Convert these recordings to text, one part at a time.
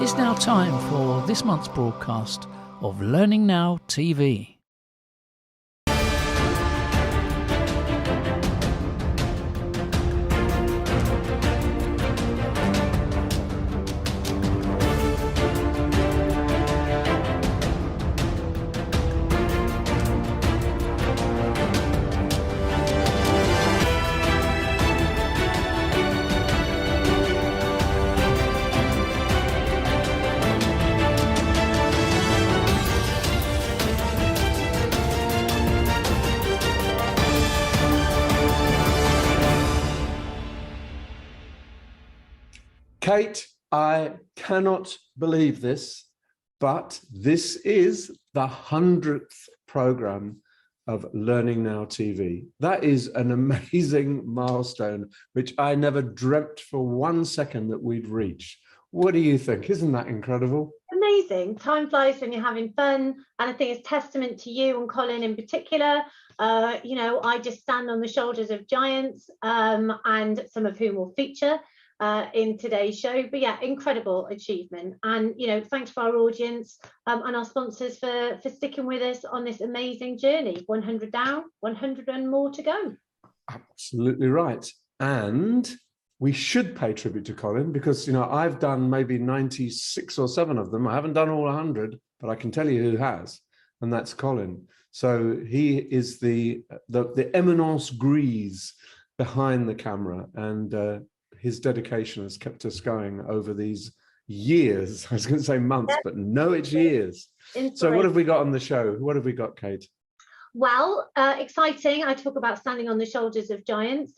It's now time for this month's broadcast of Learning Now TV. Kate, I cannot believe this, but this is the 100th program of Learning Now TV. That is an amazing milestone, which I never dreamt for 1 second that we'd reach. What do you think? Isn't that incredible? Amazing. Time flies when you're having fun, and I think it's testament to you and Colin in particular. You know, I just stand on the shoulders of giants, and some of whom will feature in today's show. But yeah, incredible achievement, and you know, thanks for our audience and our sponsors for sticking with us on this amazing journey. 100 down, 100 and more to go. Absolutely right. And we should pay tribute to Colin, because you know, I've done maybe 96 or 7 of them. I haven't done all 100, but I can tell you who has, and that's Colin. So he is the eminence grise behind the camera, and his dedication has kept us going over these years. I was going to say months, but no, it's years. So what have we got on the show? What have we got, Kate? Well, exciting. I talk about standing on the shoulders of giants.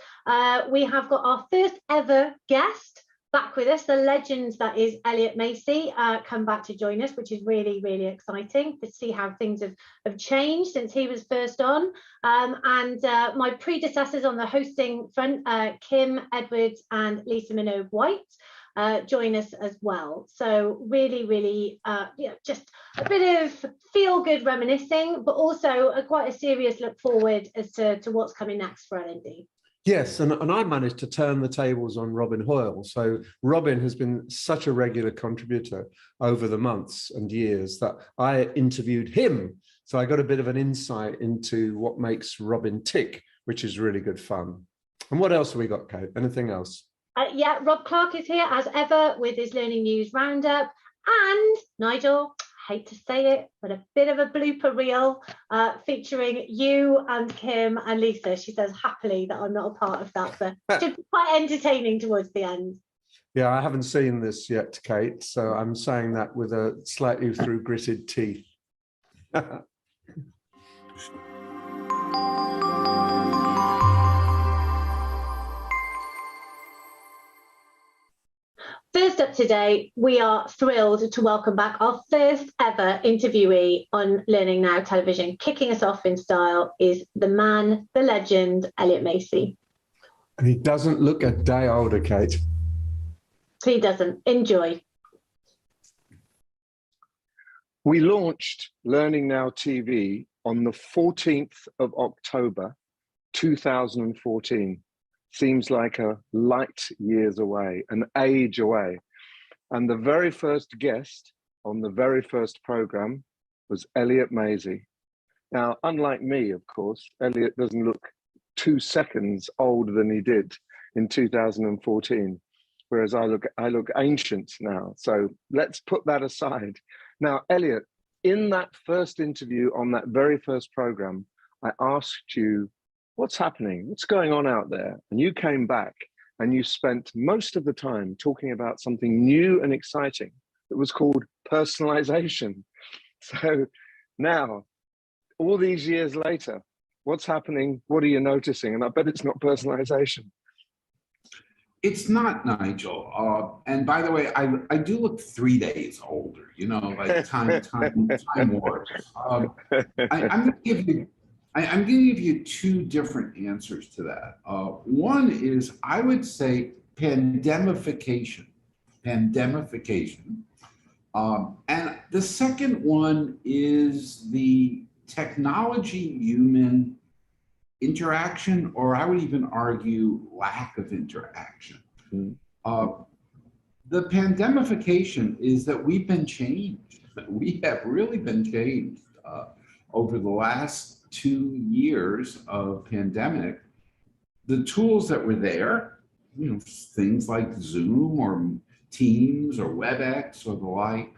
We have got our first ever guest back with us, the legend that is Elliot Macy, come back to join us, which is really, really exciting to see how things have changed since he was first on. And my predecessors on the hosting front, Kim Edwards and Lisa Minogue White, join us as well. So really, really, you know, just a bit of feel-good reminiscing, but also quite a serious look forward as to what's coming next for L&D. Yes, and I managed to turn the tables on Robin Hoyle. So Robin has been such a regular contributor over the months and years that I interviewed him. So I got a bit of an insight into what makes Robin tick, which is really good fun. And what else have we got, Kate? Anything else? Yeah, Rob Clark is here as ever with his Learning News Roundup. And Nigel, I hate to say it, but a bit of a blooper reel featuring you and Kim and Lisa. She says happily that I'm not a part of that, but it should be quite entertaining towards the end. Yeah, I haven't seen this yet, Kate, so I'm saying that with a slightly through gritted teeth. First up today, we are thrilled to welcome back our first ever interviewee on Learning Now television. Kicking us off in style is the man, the legend, Elliot Macy. And he doesn't look a day older, Kate. He doesn't. Enjoy. We launched Learning Now TV on the 14th of October, 2014. Seems like a light years away, an age away. And the very first guest on the very first program was Elliot Macy. Now, unlike me, of course, Elliot doesn't look 2 seconds older than he did in 2014, whereas I look ancient now. So let's put that aside. Now, Elliot, in that first interview on that very first program, I asked you, what's happening? What's going on out there? And you came back and you spent most of the time talking about something new and exciting that was called personalization. So now, all these years later, what's happening? What are you noticing? And I bet it's not personalization. It's not, Nigel. And by the way, I do look 3 days older, you know, like time works. I'm going to give you I'm going to give you 2 different answers to that. One is, I would say, pandemification. And the second one is the technology-human interaction, or I would even argue lack of interaction. the pandemification is that we've been changed. We have really been changed over the last 2 years of pandemic. The tools that were there, you know, things like Zoom or Teams or WebEx or the like,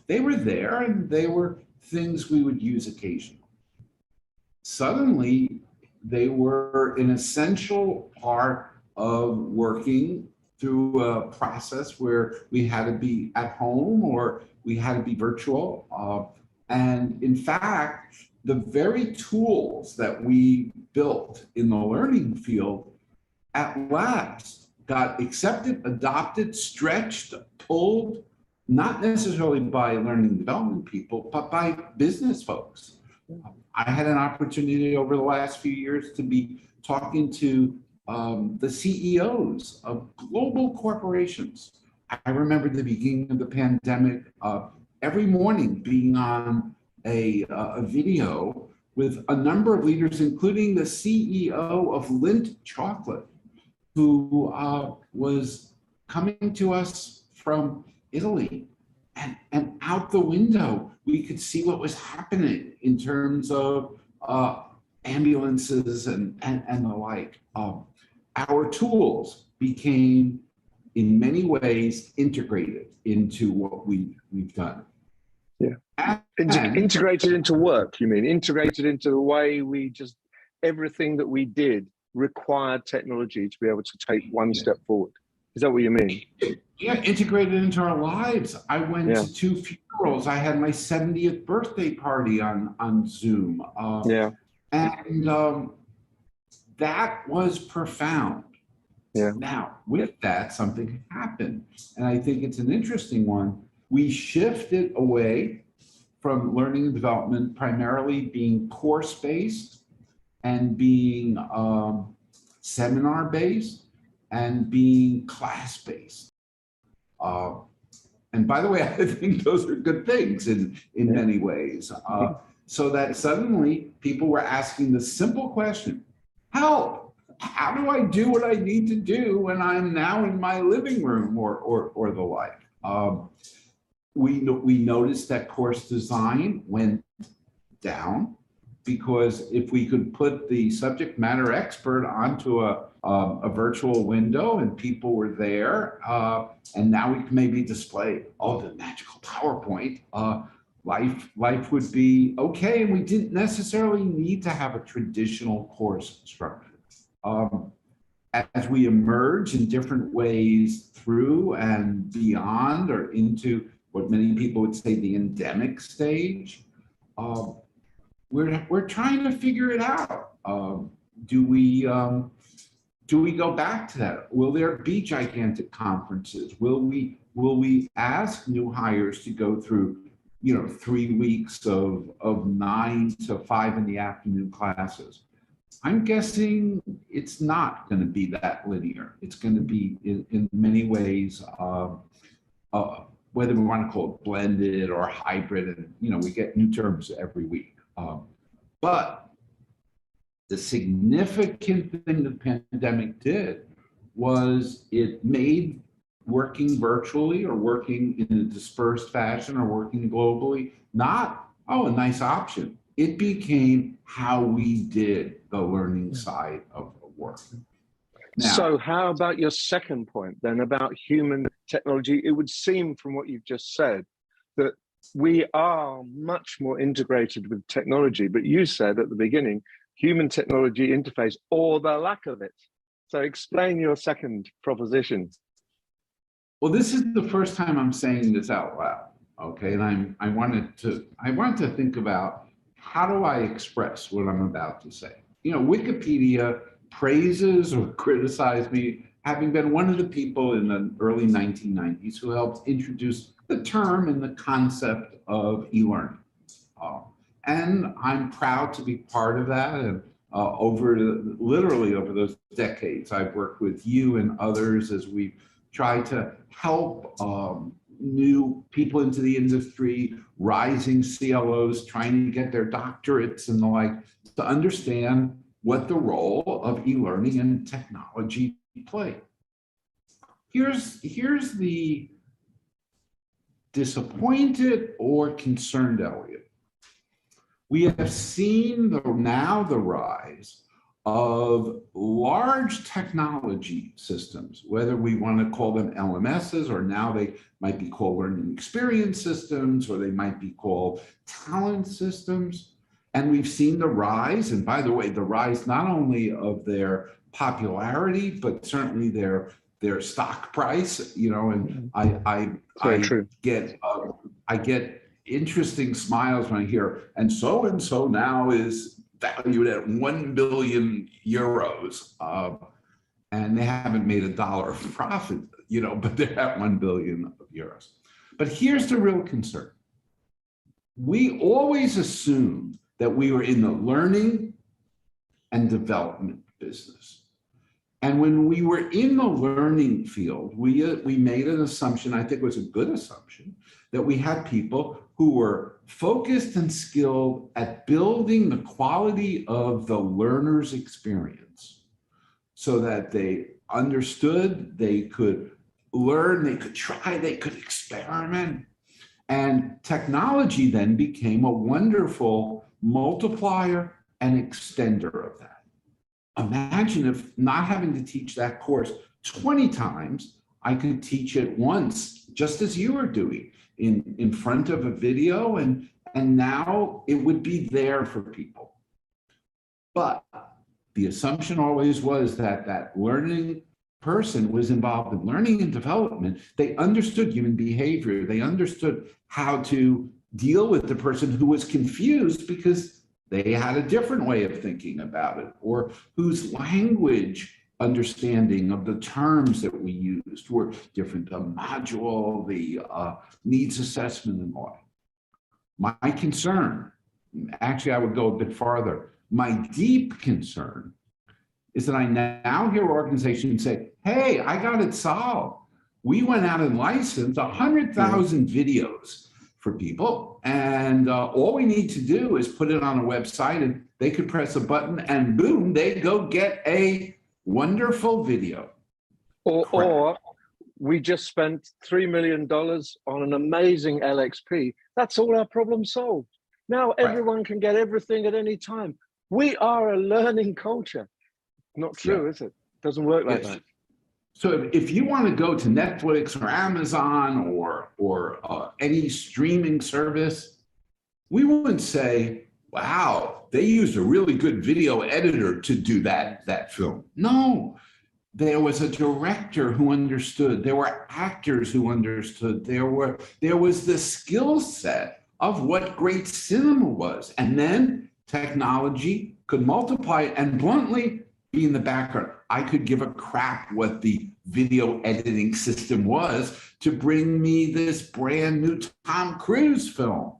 they were there and they were things we would use occasionally. Suddenly, they were an essential part of working through a process where we had to be at home or we had to be virtual. And in fact, the very tools that we built in the learning field at last got accepted, adopted, stretched, pulled, not necessarily by learning development people, but by business folks. I had an opportunity over the last few years to be talking to the CEOs of global corporations. I remember the beginning of the pandemic, every morning being on a video with a number of leaders, including the CEO of Lindt Chocolate, who was coming to us from Italy. And out the window, we could see what was happening in terms of ambulances and the like. Our tools became, in many ways, integrated into what we've done. Yeah. And integrated into work, you mean? Integrated into the way we just, everything that we did required technology to be able to take one step forward. Is that what you mean? Yeah, integrated into our lives. I went to 2 funerals. I had my 70th birthday party on Zoom. And that was profound. Yeah. Now, with that, something happened. And I think it's an interesting one. We shifted away from learning and development primarily being course-based and being seminar-based and being class-based. And by the way, I think those are good things in many ways. So that suddenly people were asking the simple question, help, how do I do what I need to do when I'm now in my living room or the like? We noticed that course design went down because if we could put the subject matter expert onto a virtual window and people were there, and now we can maybe display, the magical PowerPoint, life would be okay, and we didn't necessarily need to have a traditional course structure. As we emerge in different ways through and beyond or into what many people would say the endemic stage, we're trying to figure it out. Do we go back to that? Will there be gigantic conferences? Will we ask new hires to go through 3 weeks of 9 to 5 in the afternoon classes? I'm guessing it's not going to be that linear. It's going to be in many ways, whether we want to call it blended or hybrid, and we get new terms every week. But the significant thing the pandemic did was it made working virtually or working in a dispersed fashion or working globally not, a nice option. It became how we did the learning side of work. Now, so how about your second point then about human technology? It would seem from what you've just said that we are much more integrated with technology, but you said at the beginning, human technology interface or the lack of it. So explain your second proposition. Well, this is the first time I'm saying this out loud, okay? And I want to think about how do I express what I'm about to say. Wikipedia praises or criticizes me having been one of the people in the early 1990s who helped introduce the term and the concept of e-learning. And I'm proud to be part of that. And literally over those decades, I've worked with you and others as we try to help new people into the industry, rising CLOs, trying to get their doctorates and the like, to understand what the role of e-learning and technology play. Here's the disappointed or concerned, Elliot? We have seen now the rise of large technology systems, whether we want to call them LMSs, or now they might be called learning experience systems, or they might be called talent systems. And we've seen the rise, and by the way, the rise not only of their popularity, but certainly their stock price, you know, and I get interesting smiles when I hear, and so now is valued at 1 billion euros, and they haven't made $1 of profit, you know, but they're at 1 billion euros. But here's the real concern. We always assumed that we were in the learning and development business. And when we were in the learning field, we made an assumption, I think it was a good assumption, that we had people who were focused and skilled at building the quality of the learner's experience so that they understood, they could learn, they could try, they could experiment. And technology then became a wonderful multiplier and extender of that. Imagine if, not having to teach that course 20 times, I could teach it once, just as you were doing, in front of a video, and now it would be there for people. But the assumption always was that that learning person was involved in learning and development. They understood human behavior. They understood how to deal with the person who was confused because they had a different way of thinking about it, or whose language understanding of the terms that we used were different. The module, the needs assessment, and all. My concern, actually I would go a bit farther, my deep concern is that I now hear organizations say, hey, I got it solved. We went out and licensed 100,000 videos for people, and all we need to do is put it on a website, and they could press a button and boom, they go get a wonderful video. Or we just spent $3 million on an amazing LXP. That's all our problem solved. Now everyone can get everything at any time. We are a learning culture. Not true, is it? Doesn't work like that. So if you want to go to Netflix or Amazon or any streaming service, we wouldn't say, wow, they used a really good video editor to do that film. No, there was a director who understood. There were actors who understood. There was the skill set of what great cinema was. And then technology could multiply it and bluntly be in the background. I could give a crap what the video editing system was to bring me this brand new Tom Cruise film.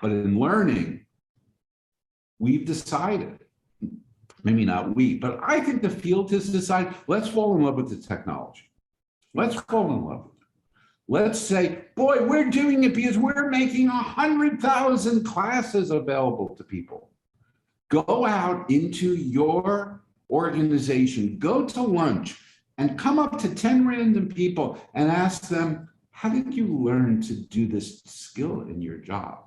But in learning, we've decided, maybe not we, but I think the field has decided, let's fall in love with the technology. Let's fall in love with it. Let's say, boy, we're doing it because we're making 100,000 classes available to people. Go out into your organization, go to lunch, and come up to 10 random people and ask them, how did you learn to do this skill in your job?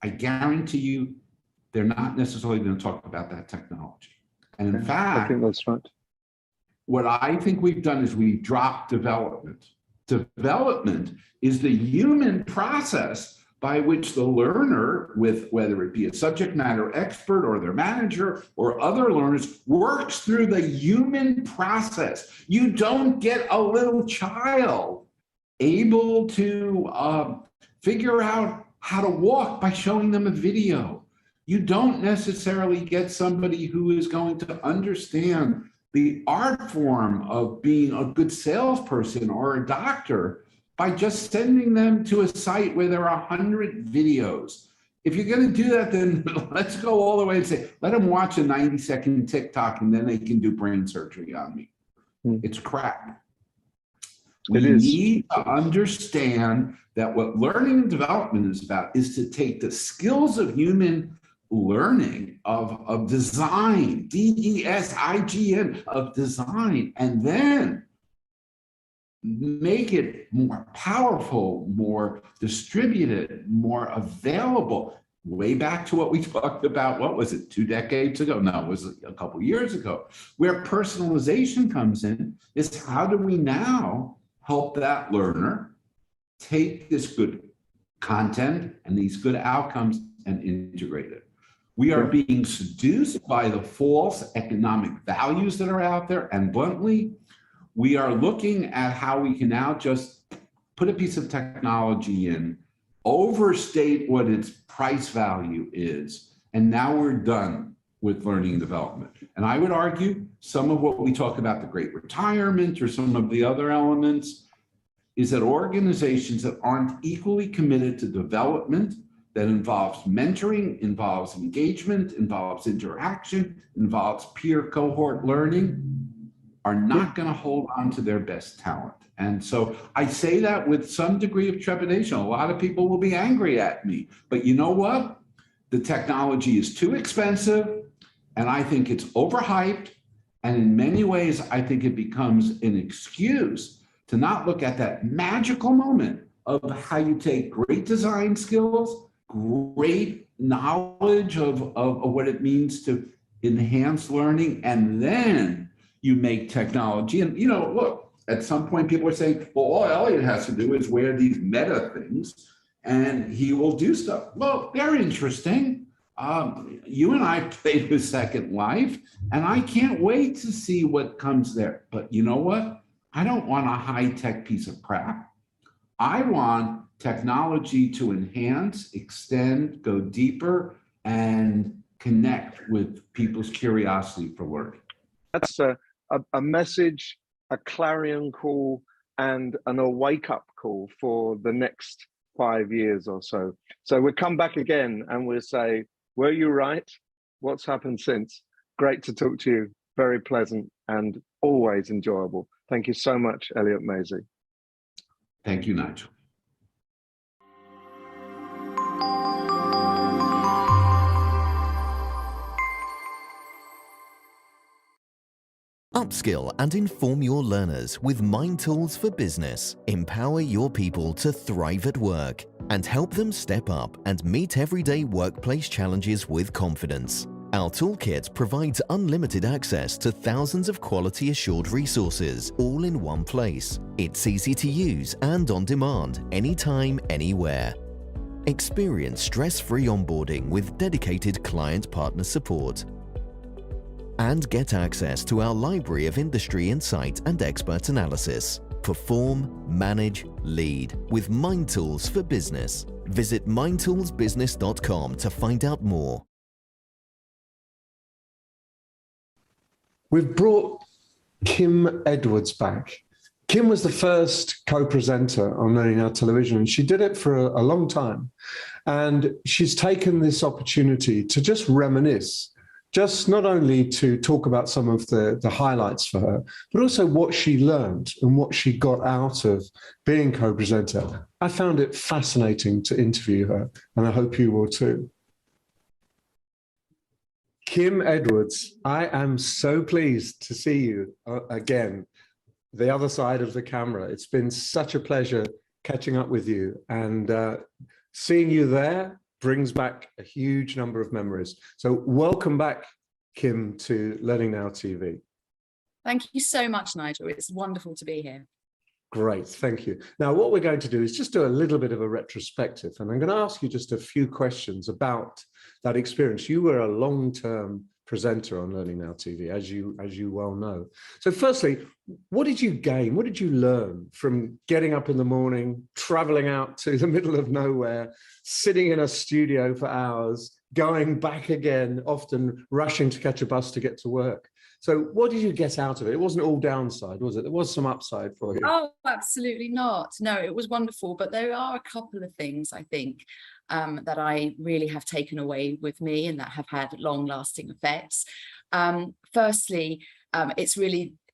I guarantee you, they're not necessarily going to talk about that technology. And in fact, I think that's right. What I think we've done is we've dropped development. Development is the human process by which the learner, with whether it be a subject matter expert or their manager or other learners, works through the human process. You don't get a little child able to figure out how to walk by showing them a video. You don't necessarily get somebody who is going to understand the art form of being a good salesperson or a doctor by just sending them to a site where there are 100 videos. If you're going to do that, then let's go all the way and say, let them watch a 90-second TikTok and then they can do brain surgery on me. It's crap. We need to understand that what learning and development is about is to take the skills of human learning, of design, DESIGN, of design, and then make it more powerful, more distributed, more available. Way back to what we talked about, what was it, 2 decades ago? No, it was a couple years ago. Where personalization comes in is how do we now help that learner take this good content and these good outcomes and integrate it. We are being seduced by the false economic values that are out there, and bluntly, we are looking at how we can now just put a piece of technology in, overstate what its price value is, and now we're done with learning and development. And I would argue some of what we talk about, the great retirement or some of the other elements, is that organizations that aren't equally committed to development, that involves mentoring, involves engagement, involves interaction, involves peer cohort learning, are not going to hold on to their best talent. And so I say that with some degree of trepidation. A lot of people will be angry at me, but you know what? The technology is too expensive, and I think it's overhyped. And in many ways, I think it becomes an excuse to not look at that magical moment of how you take great design skills, great knowledge of what it means to enhance learning, and then you make technology. And, you know, look, at some point people are saying, well, all Elliot has to do is wear these meta things and he will do stuff. Well, they're interesting. You and I played with Second Life, and I can't wait to see what comes there. But you know what? I don't want a high-tech piece of crap. I want technology to enhance, extend, go deeper, and connect with people's curiosity for learning. That's a message, a clarion call, and a wake-up call for the next 5 years or so. So we'll come back again and we'll say, were you right? What's happened since? Great to talk to you. Very pleasant and always enjoyable. Thank you so much, Elliot Maisy. Thank you, Nigel. Upskill and inform your learners with Mind Tools for Business. Empower your people to thrive at work and help them step up and meet everyday workplace challenges with confidence. Our toolkit provides unlimited access to thousands of quality assured resources, all in one place. It's easy to use and on demand, anytime, anywhere. Experience stress-free onboarding with dedicated client partner support. And get access to our library of industry insight and expert analysis. Perform, manage, lead with Mind Tools for Business. Visit mindtoolsbusiness.com to find out more. We've brought Kim Edwards back. Kim was the first co-presenter on Learning Now Television, and she did it for a long time. And she's taken this opportunity to just reminisce, just not only to talk about some of the highlights for her, but also what she learned and what she got out of being co-presenter. I found it fascinating to interview her, and I hope you will too. Kim Edwards, I am so pleased to see you again, the other side of the camera. It's been such a pleasure catching up with you, and seeing you there brings back a huge number of memories. So welcome back, Kim, to Learning Now TV. Thank you so much, Nigel. It's wonderful to be here. Great, thank you. Now, what we're going to do is just do a little bit of a retrospective, and I'm going to ask you just a few questions about that experience. You were a long-term presenter on Learning Now TV, as you well know. So firstly, what did you gain? What did you learn from getting up in the morning, traveling out to the middle of nowhere, sitting in a studio for hours, going back again, often rushing to catch a bus to get to work? So what did you get out of it? It wasn't all downside, was it? There was some upside for you. Oh, absolutely not. No, it was wonderful. But there are a couple of things, I think, that I really have taken away with me and that have had long-lasting effects. Firstly, it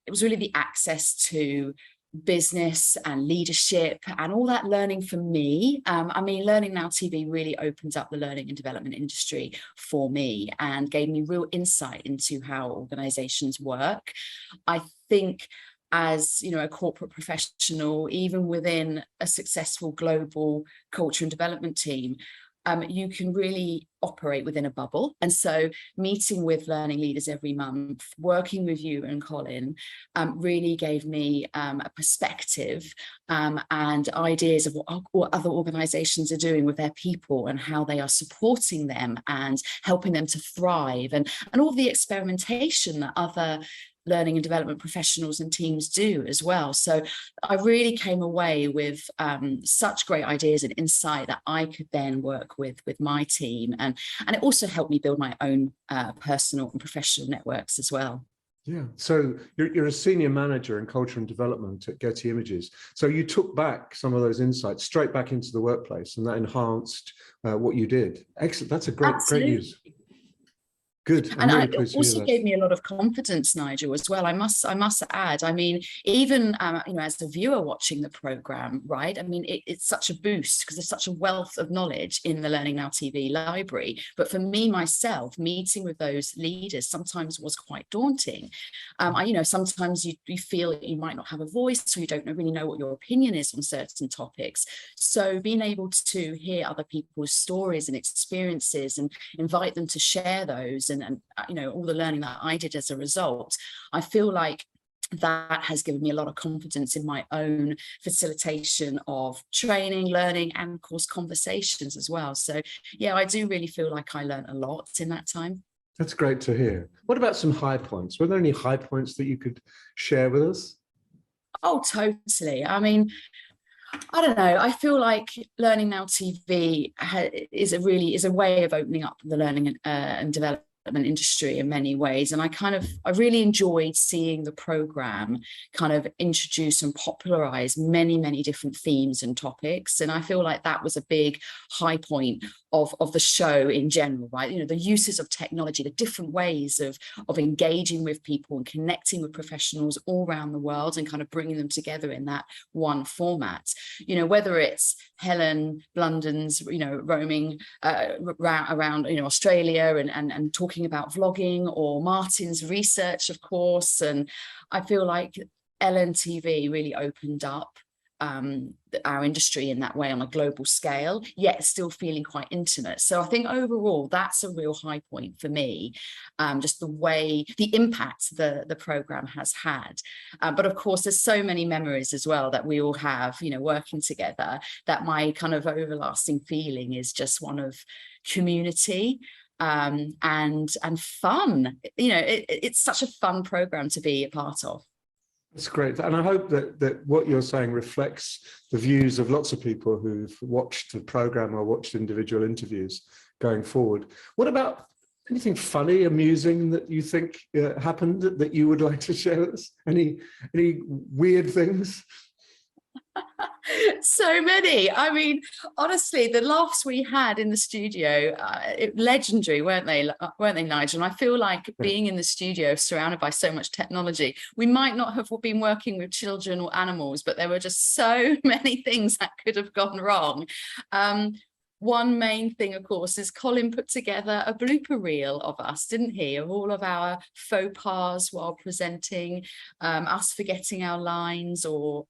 was really the access to business and leadership and all that learning for me. I mean, Learning Now TV really opened up the learning and development industry for me and gave me real insight into how organizations work. I think as a corporate professional, even within a successful global culture and development team, you can really operate within a bubble. And so meeting with learning leaders every month, working with you and Colin, really gave me a perspective and ideas of what other organizations are doing with their people and how they are supporting them and helping them to thrive, and all the experimentation that other learning and development professionals and teams do as well. So I really came away with such great ideas and insight that I could then work with my team, and it also helped me build my own personal and professional networks as well. Yeah, so you're a senior manager in culture and development at Getty Images. So you took back some of those insights straight back into the workplace, and that enhanced what you did. Excellent. That's a great news. Good. And it also gave me a lot of confidence, Nigel, as well. I must add. I mean, even as a viewer watching the program, right? I mean, it's such a boost because there's such a wealth of knowledge in the Learning Now TV library. But for me myself, meeting with those leaders sometimes was quite daunting. Sometimes you feel that you might not have a voice, or you don't really know what your opinion is on certain topics. So being able to hear other people's stories and experiences and invite them to share those, and all the learning that I did as a result, I feel like that has given me a lot of confidence in my own facilitation of training, learning, and of course conversations as well. So yeah, I do really feel like I learned a lot in that time. That's great to hear. What about some high points? Were there any high points that you could share with us? Oh, totally. I mean, I don't know. I feel like Learning Now TV is a way of opening up the learning and development industry in many ways, and I really enjoyed seeing the program kind of introduce and popularize many different themes and topics, and I feel like that was a big high point of the show in general, right? The uses of technology, the different ways of engaging with people and connecting with professionals all around the world and kind of bringing them together in that one format. Whether it's Helen Blunden's roaming around Australia and talking about vlogging, or Martin's research, of course, and I feel like LNTV really opened up our industry in that way on a global scale, yet still feeling quite intimate. So I think overall that's a real high point for me, just the impact the program has had. But of course there's so many memories as well that we all have, working together, that my kind of everlasting feeling is just one of community and fun. It's such a fun program to be a part of. That's great. And I hope that what you're saying reflects the views of lots of people who've watched the program or watched individual interviews going forward. What about anything funny, amusing that you think happened that you would like to share with us? Any weird things? So many. I mean, honestly, the laughs we had in the studio, legendary, weren't they, Nigel? And I feel like being in the studio surrounded by so much technology, we might not have been working with children or animals, but there were just so many things that could have gone wrong. One main thing, of course, is Colin put together a blooper reel of us, didn't he? Of all of our faux pas while presenting, us forgetting our lines or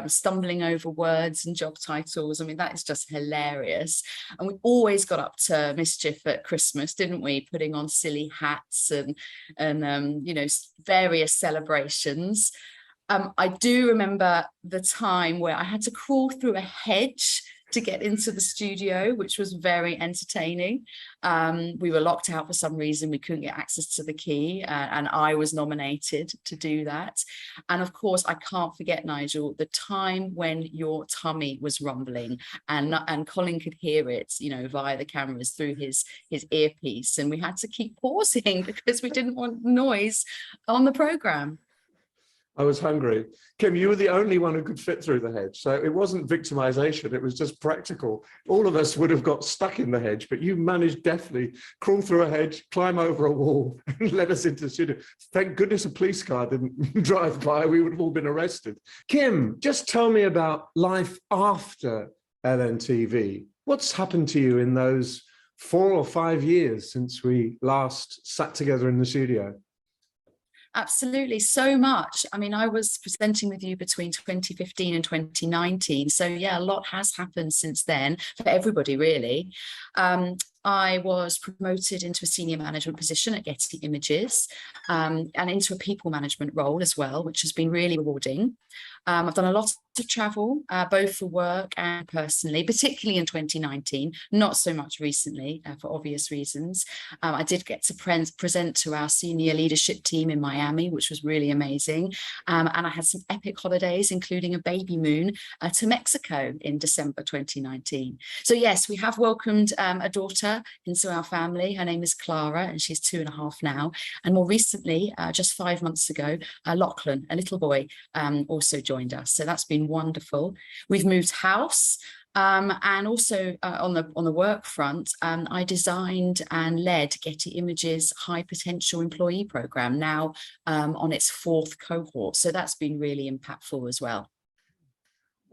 stumbling over words and job titles. I mean, that is just hilarious. And we always got up to mischief at Christmas, didn't we? Putting on silly hats and various celebrations. I do remember the time where I had to crawl through a hedge to get into the studio, which was very entertaining. We were locked out for some reason. We couldn't get access to the key, and I was nominated to do that. And of course, I can't forget, Nigel, the time when your tummy was rumbling and Colin could hear it, via the cameras through his earpiece. And we had to keep pausing because we didn't want noise on the program. I was hungry. Kim, you were the only one who could fit through the hedge. So it wasn't victimization, it was just practical. All of us would have got stuck in the hedge, but you managed deftly crawl through a hedge, climb over a wall, and let us into the studio. Thank goodness a police car didn't drive by. We would have all been arrested. Kim, just tell me about life after LNTV. What's happened to you in those 4 or 5 years since we last sat together in the studio? Absolutely, so much. I mean, I was presenting with you between 2015 and 2019. So yeah, a lot has happened since then for everybody, really. I was promoted into a senior management position at Getty Images, and into a people management role as well, which has been really rewarding. I've done a lot of travel, both for work and personally, particularly in 2019, not so much recently for obvious reasons. I did get to present to our senior leadership team in Miami, which was really amazing. And I had some epic holidays, including a baby moon to Mexico in December 2019. So yes, we have welcomed a daughter into our family. Her name is Clara, and she's 2.5 now. And more recently, just 5 months ago, Lachlan, a little boy, also joined us. So that's been wonderful. We've moved house. And also on the work front, I designed and led Getty Images High Potential Employee Program, now on its 4th cohort. So that's been really impactful as well.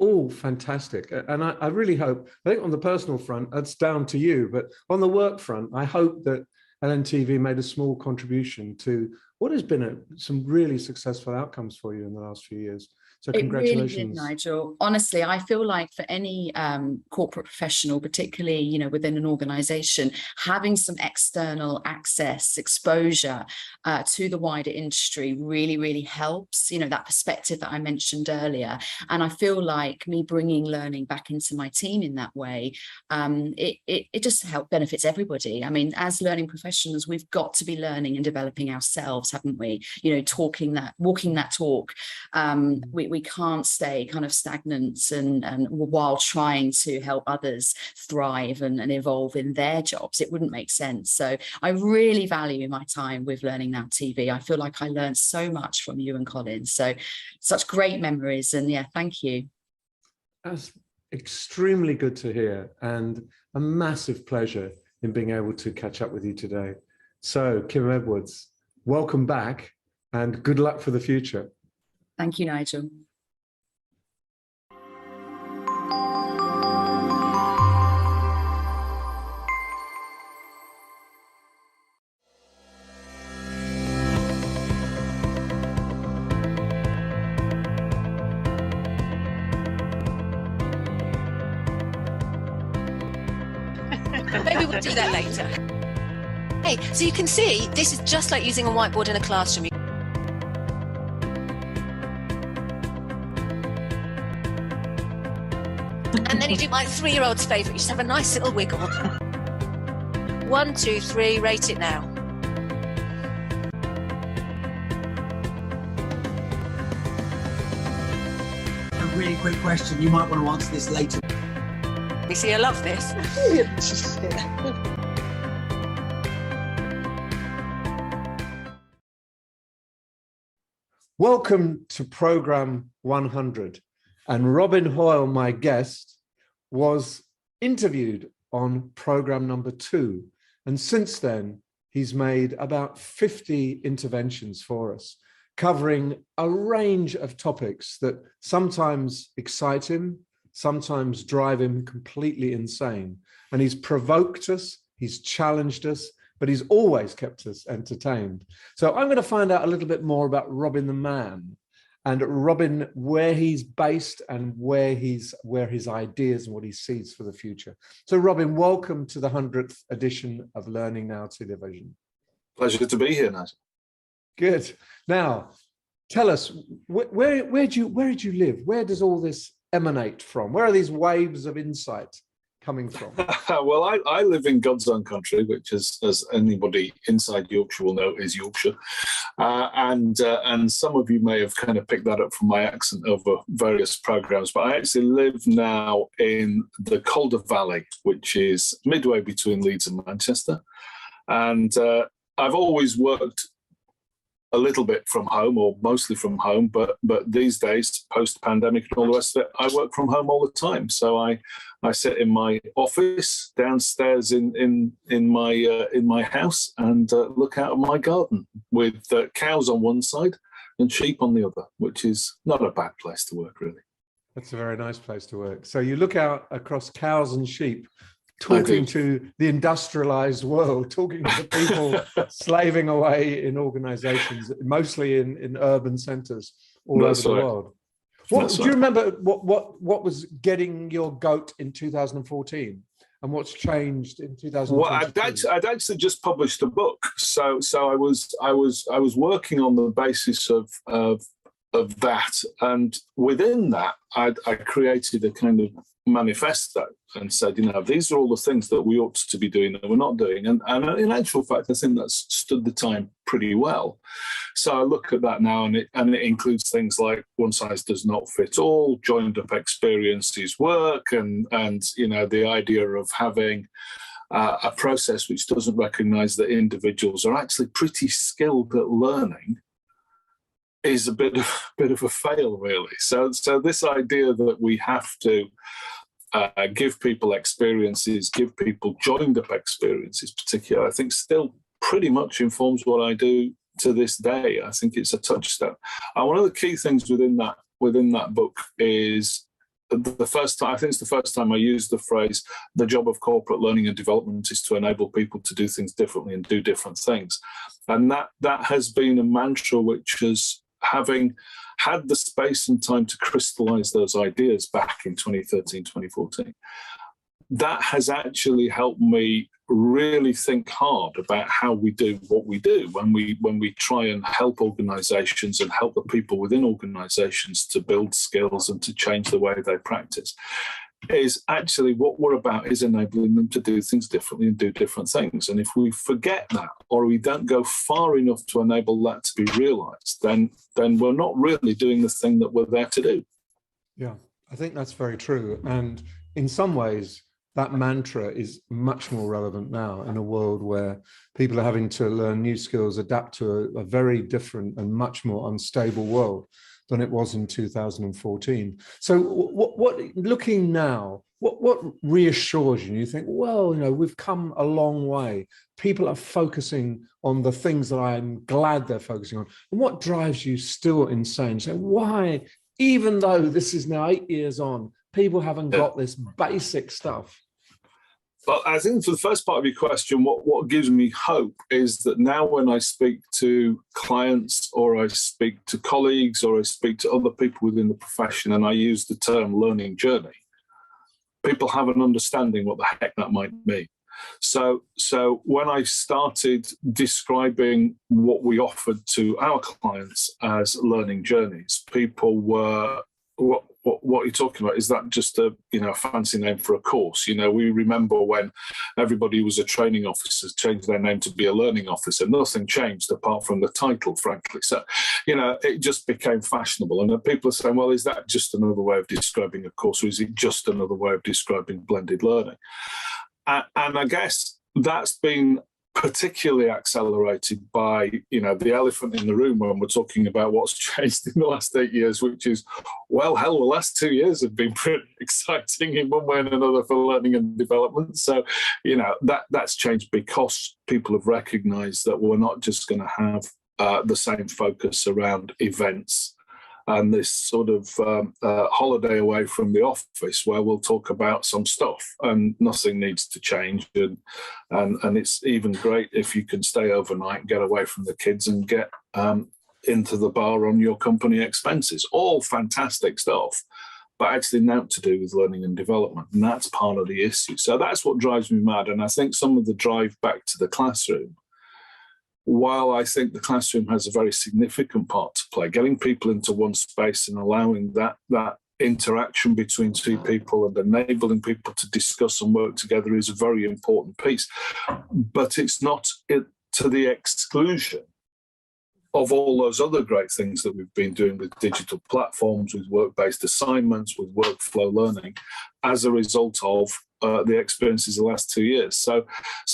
Oh, fantastic. And I really hope, I think on the personal front, that's down to you, but on the work front, I hope that LNTV made a small contribution to what has been some really successful outcomes for you in the last few years. So congratulations. It really did, Nigel. Honestly, I feel like for any corporate professional, particularly, you know, within an organization, having some external access, exposure to the wider industry really, really helps, you know, that perspective that I mentioned earlier. And I feel like me bringing learning back into my team in that way, it just benefits everybody. I mean, as learning professionals, we've got to be learning and developing ourselves, haven't we? You know, walking that talk. We can't stay kind of stagnant and while trying to help others thrive and evolve in their jobs. It wouldn't make sense. So I really value my time with Learning Now TV. I feel like I learned so much from you and Colin. So such great memories. And yeah, thank you. That's extremely good to hear, and a massive pleasure in being able to catch up with you today. So Kim Edwards, welcome back and good luck for the future. Thank you, Nigel. Maybe we'll do that later. Hey, so you can see, this is just like using a whiteboard in a classroom. And then you do my 3-year-old's favourite, you just have a nice little wiggle. 1, 2, 3, rate it now. A really quick question, you might want to answer this later. You see, I love this. Welcome to program 100. And Robin Hoyle, my guest, was interviewed on program number 2. And since then, he's made about 50 interventions for us, covering a range of topics that sometimes excite him, sometimes drive him completely insane. And he's provoked us, he's challenged us, but he's always kept us entertained. So I'm going to find out a little bit more about Robin the man, and Robin, where he's based and where his ideas and what he sees for the future. So Robin, welcome to the 100th edition of Learning Now Television. Pleasure to be here, Nigel. Good. Now, tell us, where do you live? Where does all this emanate from? Where are these waves of insight coming from? Well, I live in God's own country, which is, as anybody inside Yorkshire will know, is Yorkshire. And some of you may have kind of picked that up from my accent over various programs, but I actually live now in the Calder Valley, which is midway between Leeds and Manchester. And I've always worked a little bit from home, or mostly from home, but these days, post-pandemic and all the rest of it, I work from home all the time. So I sit in my office downstairs in my house and look out of my garden with cows on one side and sheep on the other, which is not a bad place to work, really. That's a very nice place to work. So you look out across cows and sheep. talking to the industrialized world, talking to the people slaving away in organizations, mostly in urban centers all over the world. Do you remember what was getting your goat in 2014 and what's changed in 2022? Well, I'd actually just published a book, so I was working on the basis of that, and within that, I created a kind of manifesto and said, these are all the things that we ought to be doing that we're not doing, and in actual fact, I think that's stood the time pretty well. So I look at that now, and it includes things like one size does not fit all, joined up experiences work, and the idea of having a process which doesn't recognise that individuals are actually pretty skilled at learning is a bit of a fail, really. So this idea that we have to give people experiences, give people joined up experiences, particularly, I think still pretty much informs what I do to this day. I think it's a touchstone. And one of the key things within that book is the first time, I think it's the first time I used the phrase, the job of corporate learning and development is to enable people to do things differently and do different things. And that has been a mantra which has, having had the space and time to crystallize those ideas back in 2013, 2014, that has actually helped me really think hard about how we do what we do when we try and help organizations and help the people within organizations to build skills and to change the way they practice. Is actually what we're about is enabling them to do things differently and do different things. And if we forget that, or we don't go far enough to enable that to be realized, then we're not really doing the thing that we're there to do. Yeah, I think that's very true. And in some ways, that mantra is much more relevant now in a world where people are having to learn new skills, adapt to a very different and much more unstable world than it was in 2014. So what looking now, what reassures you? You think, well, we've come a long way. People are focusing on the things that I'm glad they're focusing on. And what drives you still insane? So why, even though this is now 8 years on, people haven't got this basic stuff? Well, I think for the first part of your question, what gives me hope is that now when I speak to clients or I speak to colleagues or I speak to other people within the profession and I use the term learning journey, people have an understanding what the heck that might mean. So when I started describing what we offered to our clients as learning journeys, people were, what you're talking about, is that just a fancy name for a course? We remember when everybody was a training officer changed their name to be a learning officer. Nothing changed apart from the title, frankly. So it just became fashionable, and people are saying, well, is that just another way of describing a course, or is it just another way of describing blended learning? And I guess that's been particularly accelerated by the elephant in the room when we're talking about what's changed in the last 8 years, which is, well, hell, the last 2 years have been pretty exciting in one way and another for learning and development. So that's changed because people have recognized that we're not just going to have the same focus around events and this sort of holiday away from the office where we'll talk about some stuff and nothing needs to change. And it's even great if you can stay overnight, get away from the kids and get into the bar on your company expenses. All fantastic stuff, but actually not to do with learning and development. And that's part of the issue. So that's what drives me mad. And I think some of the drive back to the classroom, while I think the classroom has a very significant part to play, getting people into one space and allowing that interaction between two people and enabling people to discuss and work together is a very important piece. But it's not to the exclusion of all those other great things that we've been doing with digital platforms, with work-based assignments, with workflow learning, as a result of the experiences of the last 2 years. So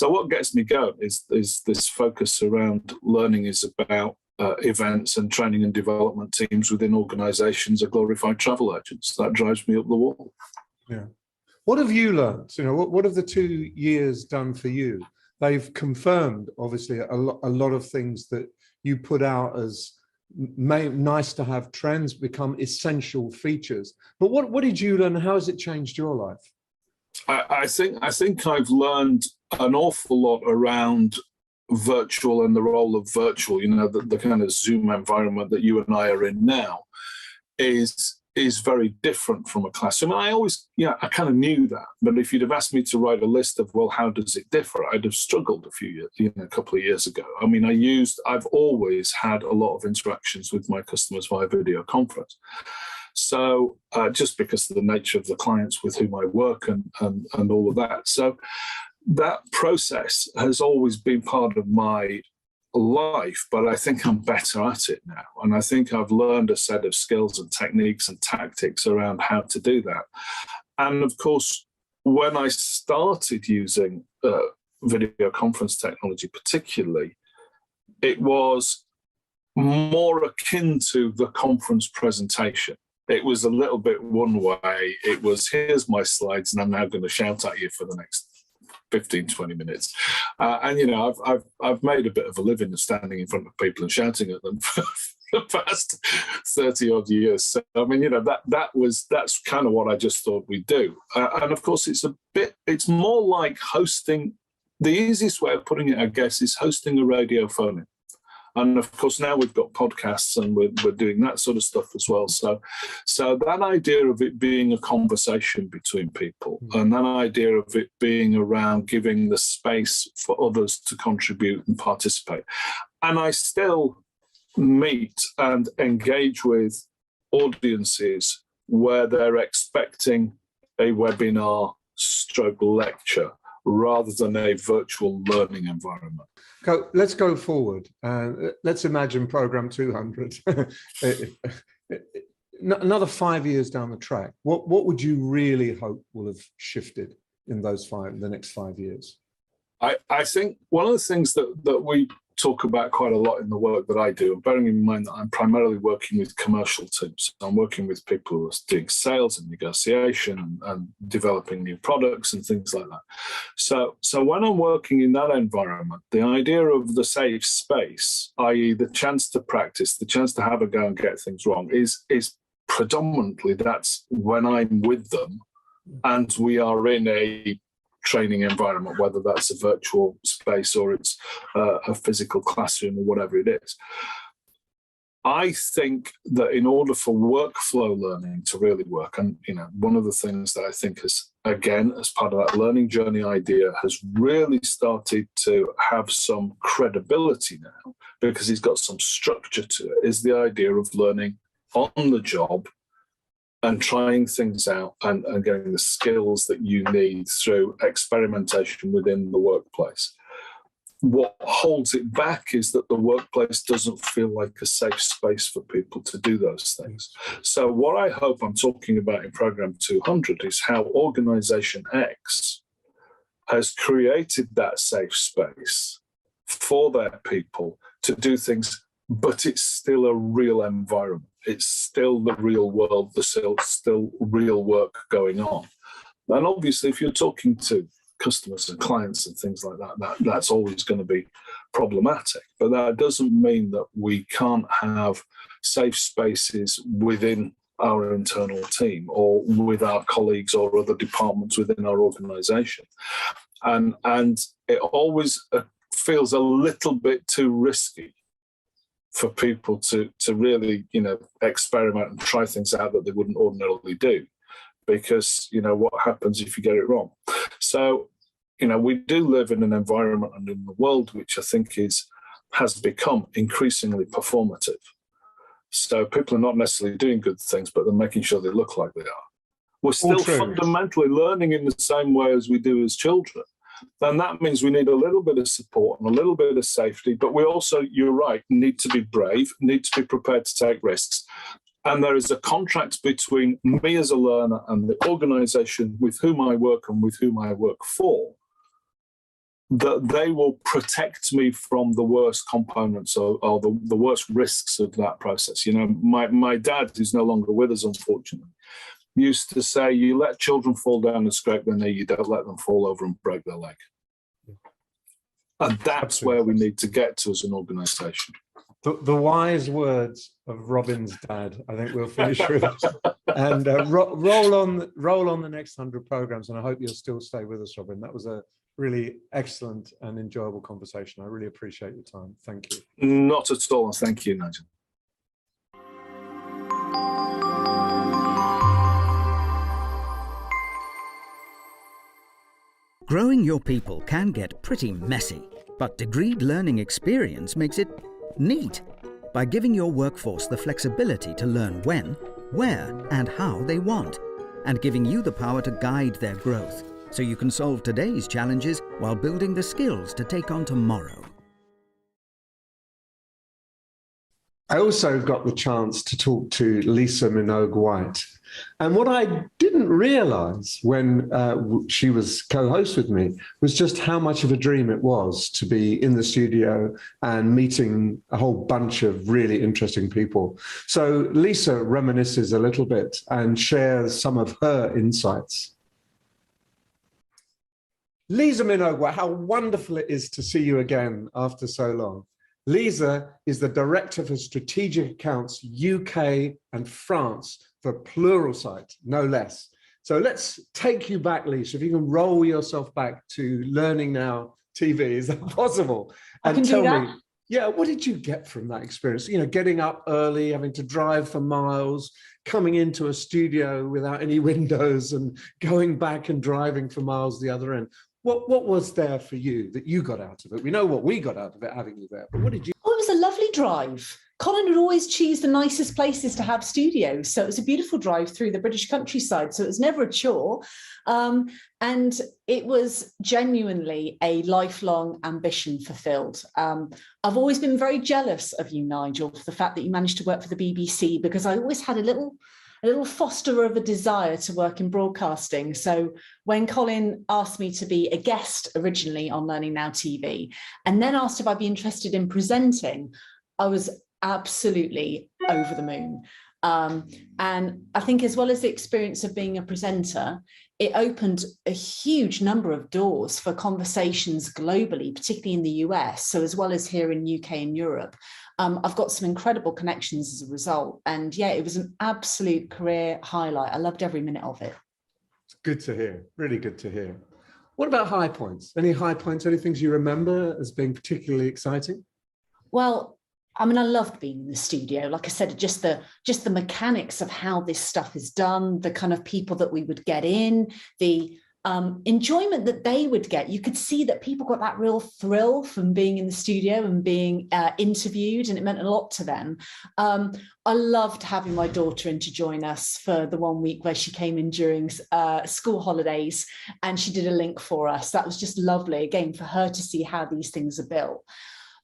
what gets me going is this focus around learning is about events and training and development teams within organisations are glorified travel agents. That drives me up the wall. Yeah. What have you learned? What have the 2 years done for you? They've confirmed, obviously, a lot of things that you put out as nice to have trends become essential features. But what did you learn? How has it changed your life? I think I've learned an awful lot around virtual and the role of virtual. You know, the kind of Zoom environment that you and I are in now is very different from a classroom. And I kind of knew that. But if you'd have asked me to write a list of, well, how does it differ? I'd have struggled a couple of years ago. I mean, I've always had a lot of interactions with my customers via video conference. So just because of the nature of the clients with whom I work and all of that. So that process has always been part of my life, but I think I'm better at it now. And I think I've learned a set of skills and techniques and tactics around how to do that. And of course, when I started using video conference technology particularly, it was more akin to the conference presentation. It was a little bit one way. It was, here's my slides, and I'm now going to shout at you for the next 15, 20 minutes. And, you know, I've made a bit of a living of standing in front of people and shouting at them for the past 30 odd years. So, I mean, you know, that's kind of what I just thought we'd do. And of course, it's more like hosting. The easiest way of putting it, I guess, is hosting a radio phone-in. And of course, now we've got podcasts and we're doing that sort of stuff as well. So that idea of it being a conversation between people and that idea of it being around giving the space for others to contribute and participate. And I still meet and engage with audiences where they're expecting a webinar / lecture rather than a virtual learning environment. Let's go forward. Let's imagine program 200. Another 5 years down the track. What would you really hope will have shifted in the next 5 years? I think one of the things that we talk about quite a lot in the work that I do, and bearing in mind that I'm primarily working with commercial teams. I'm working with people who are doing sales and negotiation and developing new products and things like that. So when I'm working in that environment, the idea of the safe space, i.e. the chance to practice, the chance to have a go and get things wrong, is predominantly that's when I'm with them and we are in a training environment, whether that's a virtual space or it's a physical classroom or whatever it is. I think that in order for workflow learning to really work, and you know, one of the things that I think is, again, as part of that learning journey idea, has really started to have some credibility now, because it's got some structure to it, is the idea of learning on the job and trying things out and getting the skills that you need through experimentation within the workplace. What holds it back is that the workplace doesn't feel like a safe space for people to do those things. So what I hope I'm talking about in Program 200 is how Organisation X has created that safe space for their people to do things, but it's still a real environment. It's still the real world, there's still real work going on. And obviously, if you're talking to customers and clients and things like that, that's always going to be problematic. But that doesn't mean that we can't have safe spaces within our internal team or with our colleagues or other departments within our organisation. And it always feels a little bit too risky for people to really, you know, experiment and try things out that they wouldn't ordinarily do, because, you know, what happens if you get it wrong? So, you know, we do live in an environment and in the world which I think has become increasingly performative. So people are not necessarily doing good things, but they're making sure they look like they are. We're still fundamentally learning in the same way as we do as children. And that means we need a little bit of support and a little bit of safety, but we also, you're right, need to be brave, need to be prepared to take risks. And there is a contract between me as a learner and the organisation with whom I work and with whom I work for, that they will protect me from the worst components or the worst risks of that process. You know, my dad, who's no longer with us, unfortunately, used to say, you let children fall down and scrape their knee, you don't let them fall over and break their leg. And that's where we need to get to as an organisation. The wise words of Robin's dad. I think we'll finish with. And roll on the next 100 programs. And I hope you'll still stay with us, Robin. That was a really excellent and enjoyable conversation. I really appreciate your time. Thank you. Not at all. Thank you, Nigel. Growing your people can get pretty messy, but degreed learning experience makes it neat by giving your workforce the flexibility to learn when, where, and how they want, and giving you the power to guide their growth so you can solve today's challenges while building the skills to take on tomorrow. I also got the chance to talk to Lisa Minogue White. And what I didn't realize when she was co-host with me was just how much of a dream it was to be in the studio and meeting a whole bunch of really interesting people. So Lisa reminisces a little bit and shares some of her insights. Lisa Minogue White, how wonderful it is to see you again after so long. Lisa is the Director for Strategic Accounts UK and France for Pluralsight, no less. So let's take you back, Lisa, if you can roll yourself back to Learning Now TV. Is that possible? And tell me, yeah, what did you get from that experience? You know, getting up early, having to drive for miles, coming into a studio without any windows and going back and driving for miles the other end. What was there for you that you got out of it? We know what we got out of it having you there, but what did you? Oh, it was a lovely drive. Colin would always choose the nicest places to have studios. So it was a beautiful drive through the British countryside. So it was never a chore. And it was genuinely a lifelong ambition fulfilled. I've always been very jealous of you, Nigel, for the fact that you managed to work for the BBC, because I always had a little foster of a desire to work in broadcasting. So when Colin asked me to be a guest originally on Learning Now TV, and then asked if I'd be interested in presenting, I was absolutely over the moon. And I think, as well as the experience of being a presenter, it opened a huge number of doors for conversations globally, particularly in the US. So as well as here in UK and Europe, I've got some incredible connections as a result. And yeah, it was an absolute career highlight. I loved every minute of it. Good to hear. Really good to hear. What about high points? Any high points, any things you remember as being particularly exciting? Well, I mean, I loved being in the studio. Like I said, just the mechanics of how this stuff is done, the kind of people that we would get in, the enjoyment that they would get. You could see that people got that real thrill from being in the studio and being interviewed, and it meant a lot to them. I loved having my daughter in to join us for the 1 week where she came in during school holidays, and she did a link for us. That was just lovely, again, for her to see how these things are built.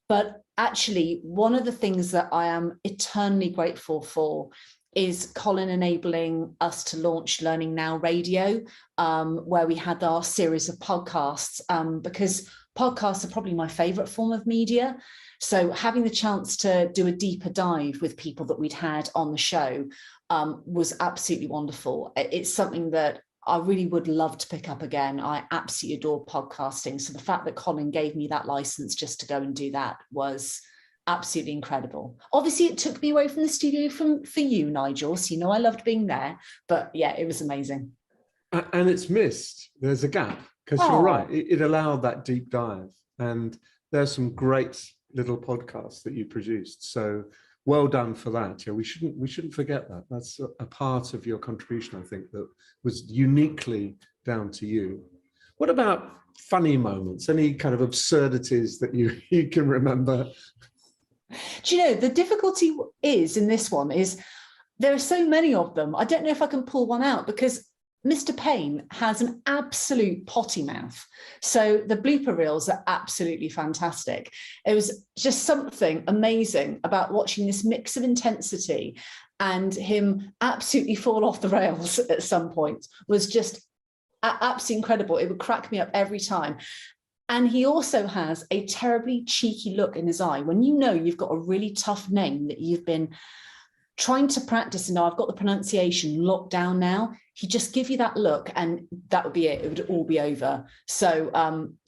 But actually, one of the things that I am eternally grateful for is Colin enabling us to launch Learning Now Radio, where we had our series of podcasts, because podcasts are probably my favorite form of media. So having the chance to do a deeper dive with people that we'd had on the show was absolutely wonderful. It's something that I really would love to pick up again. I absolutely adore podcasting. So the fact that Colin gave me that license just to go and do that was absolutely incredible. Obviously, it took me away from the studio for you, Nigel. So, you know, I loved being there. But yeah, it was amazing. And it's missed. There's a gap, because you're right. It allowed that deep dive. And there's some great little podcasts that you produced. So well done for that. Yeah, we shouldn't forget that. That's a part of your contribution, I think, that was uniquely down to you. What about funny moments? Any kind of absurdities that you can remember? Do you know, the difficulty is in this one is there are so many of them. I don't know if I can pull one out, because Mr. Payne has an absolute potty mouth. So the blooper reels are absolutely fantastic. It was just something amazing about watching this mix of intensity and him absolutely fall off the rails at some point. Was just absolutely incredible. It would crack me up every time. And he also has a terribly cheeky look in his eye. When you know you've got a really tough name that you've been trying to practice, and I've got the pronunciation locked down now. He'd just give you that look and that would be it. It would all be over. So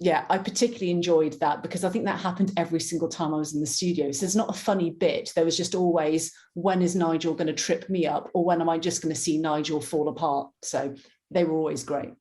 yeah, I particularly enjoyed that because I think that happened every single time I was in the studio. So it's not a funny bit. There was just always, when is Nigel going to trip me up, or when am I just going to see Nigel fall apart? So they were always great.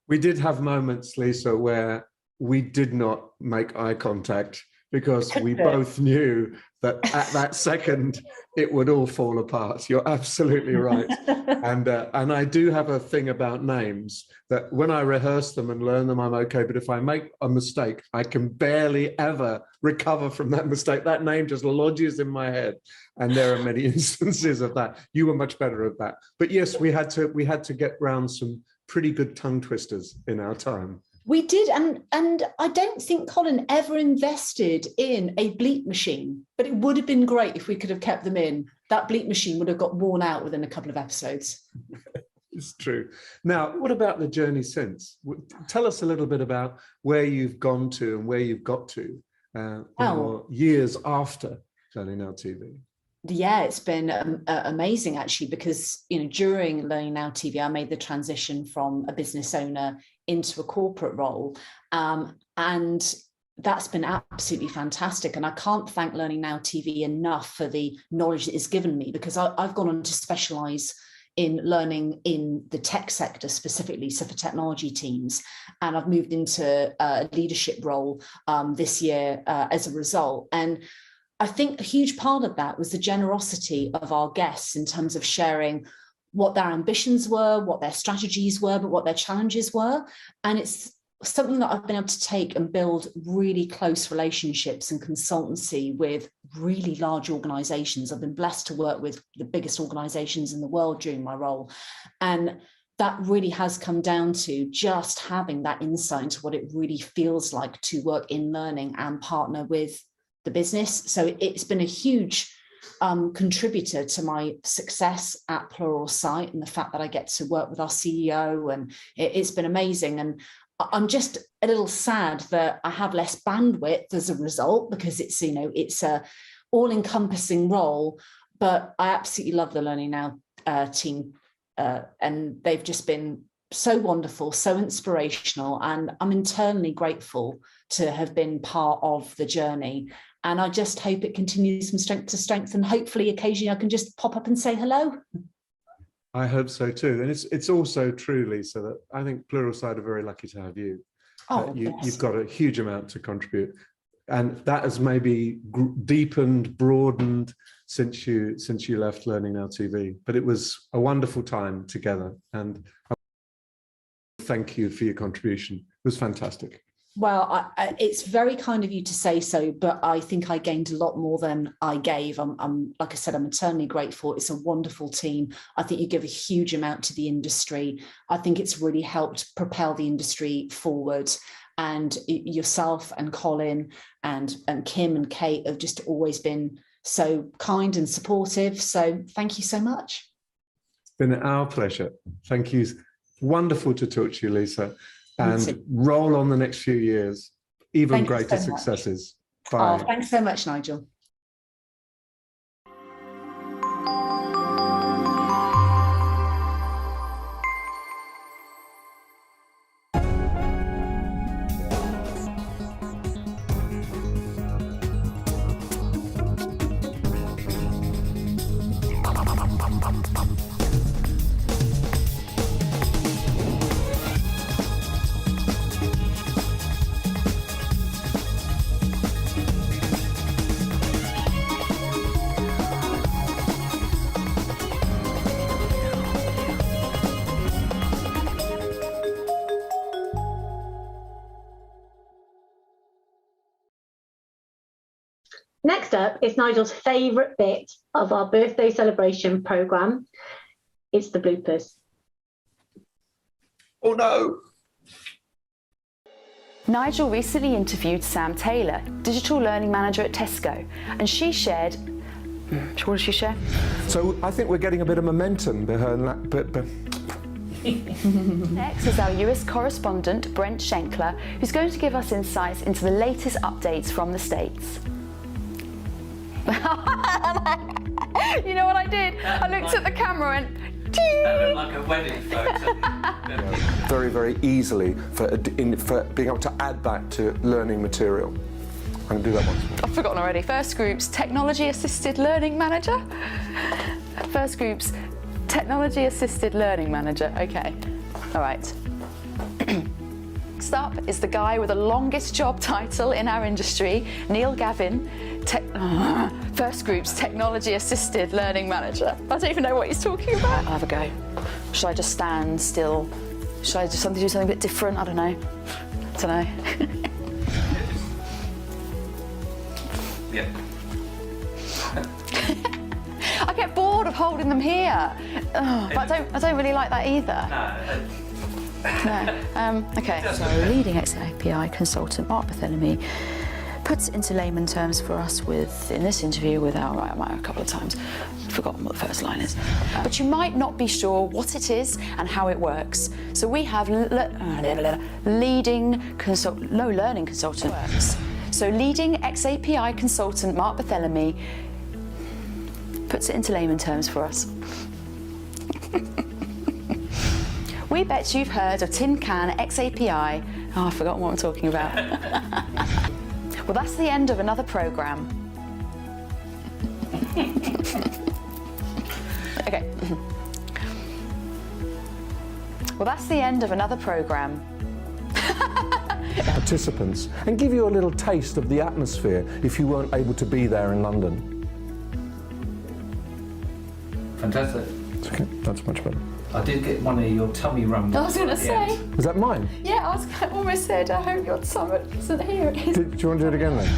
We did have moments, Lisa, where we did not make eye contact because we both knew that at that second it would all fall apart. You're absolutely right. And I do have a thing about names that when I rehearse them and learn them, I'm okay. But if I make a mistake, I can barely ever recover from that mistake. That name just lodges in my head. And there are many instances of that. You were much better at that. But yes, we had to get round some pretty good tongue twisters in our time. We did, and I don't think Colin ever invested in a bleep machine, but it would have been great if we could have kept them in. That bleep machine would have got worn out within a couple of episodes. It's true. Now, what about the journey since? Tell us a little bit about where you've gone to and where you've got to years after Learning Now TV. Yeah, it's been amazing actually, because during Learning Now TV, I made the transition from a business owner into a corporate role, and that's been absolutely fantastic. And I can't thank Learning Now TV enough for the knowledge that it's given me, because I've gone on to specialise in learning in the tech sector specifically, so for technology teams, and I've moved into a leadership role this year as a result. And I think a huge part of that was the generosity of our guests in terms of sharing what their ambitions were, what their strategies were, but what their challenges were. And it's something that I've been able to take and build really close relationships and consultancy with really large organizations. I've been blessed to work with the biggest organizations in the world during my role. And that really has come down to just having that insight into what it really feels like to work in learning and partner with the business. So it's been a huge contributor to my success at Pluralsight, and the fact that I get to work with our CEO, and it's been amazing. And I'm just a little sad that I have less bandwidth as a result, because it's a all-encompassing role. But I absolutely love the Learning Now team, and they've just been so wonderful, so inspirational, and I'm internally grateful to have been part of the journey. And I just hope it continues from strength to strength, and hopefully occasionally I can just pop up and say hello. I hope so too. And it's also true, Lisa, that I think Pluralsight are very lucky to have you. You've got a huge amount to contribute. And that has maybe deepened, broadened since you left Learning Now TV. But it was a wonderful time together. And thank you for your contribution. It was fantastic. Well, it's very kind of you to say so, but I think I gained a lot more than I gave. I'm like I said, I'm eternally grateful. It's a wonderful team. I think you give a huge amount to the industry. I think it's really helped propel the industry forward. And yourself and Colin and Kim and Kate have just always been so kind and supportive. So thank you so much. It's been our pleasure. Thank you. Wonderful to talk to you, Lisa. And roll on the next few years, even greater successes. Bye. Oh, thanks so much, Nigel. Next up is Nigel's favourite bit of our birthday celebration programme. It's the bloopers. Oh no! Nigel recently interviewed Sam Taylor, Digital Learning Manager at Tesco, and she shared... What did she share? So I think we're getting a bit of momentum behind that. Next is our US correspondent, Brent Schenkler, who's going to give us insights into the latest updates from the States. You know what I did? I looked at the camera and That looked like a wedding photo. Very, very easily for being able to add that to learning material. I'm going to do that once more. I've forgotten already. First group's technology assisted learning manager. First group's technology assisted learning manager. Okay. All right. Next up is the guy with the longest job title in our industry, Neil Gavin, First group's technology assisted learning manager. I don't even know what he's talking about. I'll have a go. Should I just stand still? Should I do something a bit different? I don't know. Yeah. I get bored of holding them here. But I don't really like that either. No. Okay. So leading XAPI consultant Mark Barthélemy puts it into layman terms for us in this interview without a couple of times. I've forgotten what the first line is. But you might not be sure what it is and how it works. So we have leading learning consultant works. So leading XAPI consultant Mark Barthélemy puts it into layman terms for us. We bet you've heard of Tin Can XAPI. Oh, I've forgotten what I'm talking about. Well, that's the end of another programme. Okay. Well, that's the end of another programme. Participants, and give you a little taste of the atmosphere if you weren't able to be there in London. Fantastic. Okay, that's much better. I did get one of your tummy rumbles. I was going to say. Was that mine? Yeah, I almost said, I hope your stomach isn't here. Do you want to do it again then?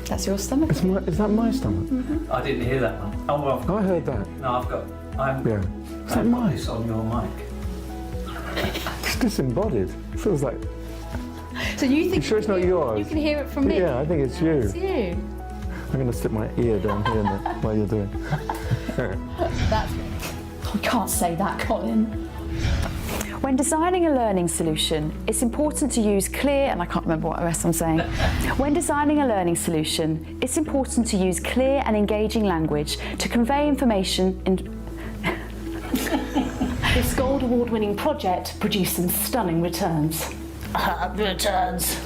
That's your stomach? Is that my stomach? Mm-hmm. I didn't hear that one. Oh, well, I heard that. No, Yeah. Is that mine? This on your mic. It's disembodied. It feels like... So you think... You sure it's not yours? You can hear it from me? Yeah, I think it's you. It's you. I'm going to stick my ear down here while you're doing it. That's... I can't say that, Colin. When designing a learning solution, it's important to use clear, and I can't remember what the rest I'm saying. When designing a learning solution, it's important to use clear and engaging language to convey information in... This Gold Award-winning project produced some stunning returns. Returns.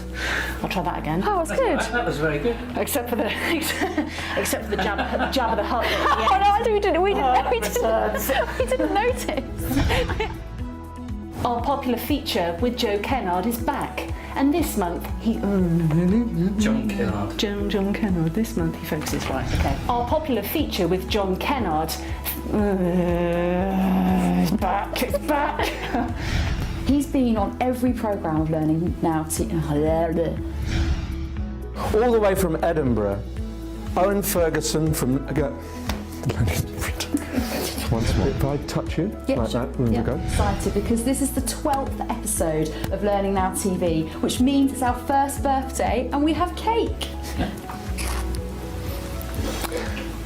I'll try that again. Oh, it's good. That was very good. Except for the jab of the Hutt. Oh no, we didn't notice. Our popular feature with Joe Kennard is back, and this month he... John Kennard. John Kennard. This month he focuses right. Okay. Our popular feature with John Kennard. It's back. It's back. He's been on every programme of Learning Now. All the way from Edinburgh, Owen Ferguson from... Once more. If I touch you like that, then we go. Excited because this is the 12th episode of Learning Now TV, which means it's our first birthday and we have cake.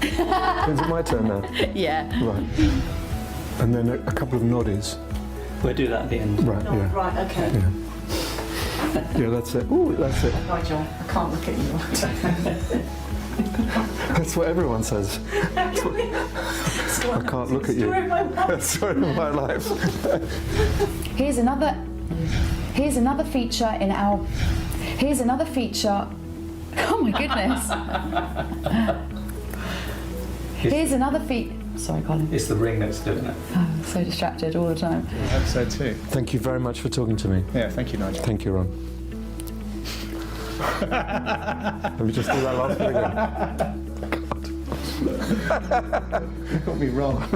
Is it my turn now? Yeah. Right. And then a couple of noddies. We'll do that at the end. Right, yeah. Right, okay. Yeah. Yeah, that's it. Ooh, that's it. Nigel, I can't look at you. That's what everyone says. I can't look at you. Story of my life. Here's another feature in our... Here's another feature... Oh my goodness. Here's another feature... Sorry, Colin. It's the ring that's doing it. Oh, I'm so distracted all the time. I hope so too. Thank you very much for talking to me. Yeah, thank you, Nigel. Thank you, Ron. Let me just do that last bit again. You got me wrong.